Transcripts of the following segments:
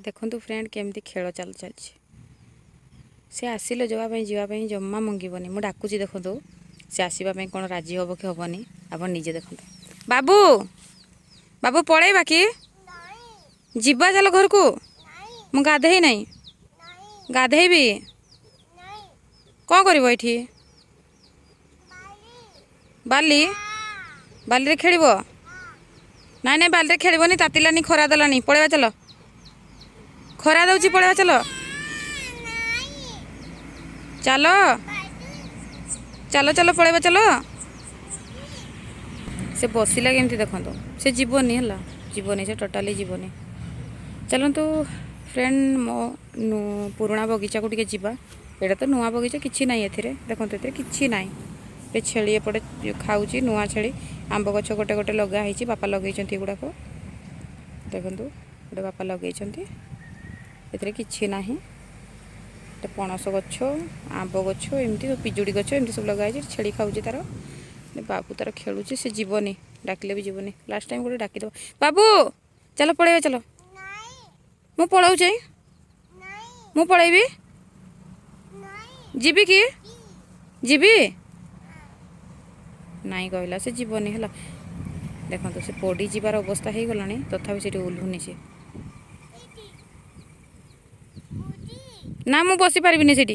देखु फ्रेंड केमती खेल चलती सी आसिले जावाई जमा मंगीबनी मु डाकुची देखो सी आसवाई कौन राजी हम कि हेनी आप निजे देखते बाबू बाबू पलैबा कि जीवा चल घर को मु गाधे ना गाधेबी कौन कर ये बाली बाली खेल नाई नाई बाली खेलनी तातिलानी खरा देलानी पलैबा चल खरा दौची पलैबा चल चलो चलो चलो पलैबा चलो से बसला केमती देखो से जीवनी है जीवनी से टोटाली जीवनी चलतु फ्रेंड मो पुराणा बगीचा को टे जावा यहाँ तो नुआ बगीचा किसी ना ये देखो ये कि ना ये छेली एपटे खाऊँ नुआ छेली आंब गछ गोटे गोटे लगाई बापा लगे गुड़ाक देखु गोटे बापा लगे कि ना पणस गछ आंब गछ एमती पिजुड़ी गछ एमती सब लगाई छेली खाऊँ तार बाबू तार खेलुची से जीवनी डाकिले भी जीवनी लास्ट टाइम गोटे डाकिद बाबू चलो पलैबा चलो मु पलाऊ मु पलैबी जीवी कि जीवी नाई कहला से जीवनी है देखो से पड़ी जीवार अवस्था हो गला तथापि से ओह्लुनी सी ना मु बसी पारिनी से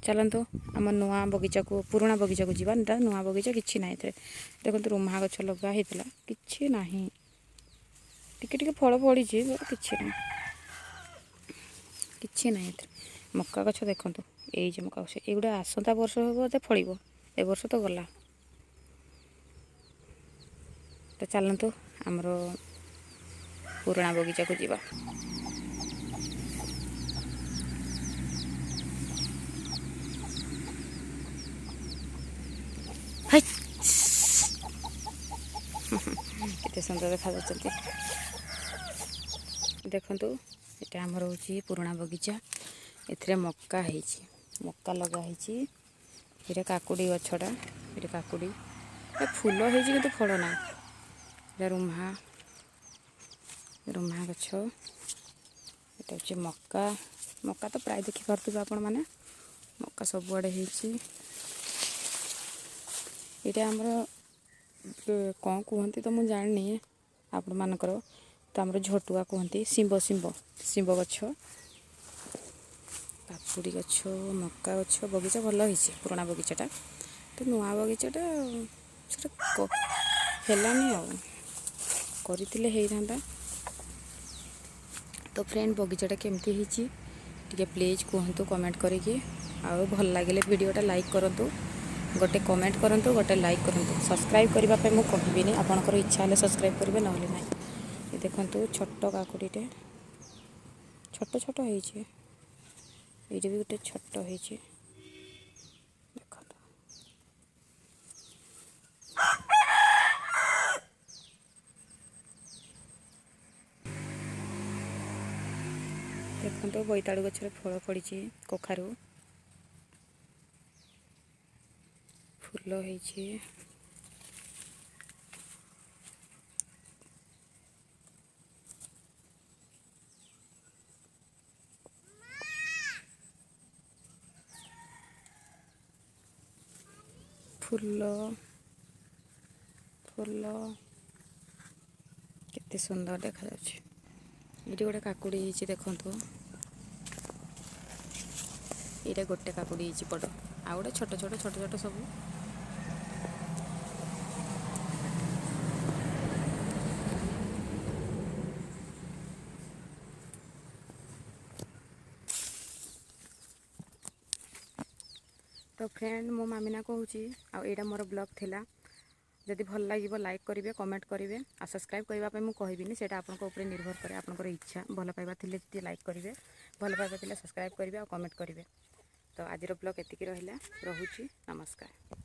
चलतु आम नुआ बगीचा को पुराणा बगीचा को जीवा नुआ बगीचा किसी ना देखो रुमा गछ लगाई कि ना टिके फल पड़ी कि ना मक्का गछ देखु ये मक्का गछ ये आसंता वर्ष बोधे फल ए वर्ष तो गला तो चलतु आमर पुराणा बगीचा को जीवा केते सुंदर देखा देखु ये आमर हूँ पुराणा बगीचा ए मक्का मक्का लगाई ये काकुड़ी गछटा ये काकुड़ी फूल हो फल ना रुम्हा रुम्हा गछ ये हूँ मक्का मक्का तो प्राय देखी पारे आपण मैंने मक्का सबुआड़े ये आमर कौन कहते तो मुझे जानी आपण मानकर तो आमर झटुआ कहते शिंब शिंब शिंब गछ काकुड़ी गछ मक्का गछ बगीचा भल हो पुराणा बगीचाटा तो नुआ बगीचाटा हेलानी करते तो फ्रेंड बगीचाटा केमती टे प्लीज कहतु कमेंट करके आउ भल लगे वीडियोटा लाइक करूँ गोटे कमेंट करूँ गोटे लाइक करूँ सब्सक्राइब करने मुझे कहबी आपंकर इच्छा है सब्सक्राइब करेंगे ना ये देखु छोट काकुड़ीटे छोट छोट हो ये भी गोटे छोट हो देखो बोईताड़ू गछरे फल पड़ी कखारू फूल हो फूल फूल केते सुंदर देखा ये गोटे काकुड़ी देखु ये गोटे काकुड़ी बड़ आ गोटे छोट छोट छोट छोट सब तो फ्रेंड मो मामिना कहूँ आईटा मोर ब्लॉग थिला जदि भल लगे लाइक करेंगे कमेंट करेंगे आ सब्सक्राइब करने मुझे कहबी से आपरे निर्भर करे आपंकर इच्छा भल पाइबा थे लाइक करेंगे भल पाइबा थे सब्सक्राइब करेंगे और कमेंट करेंगे तो आज ब्लॉग एतिकी रहिला रहुची नमस्कार।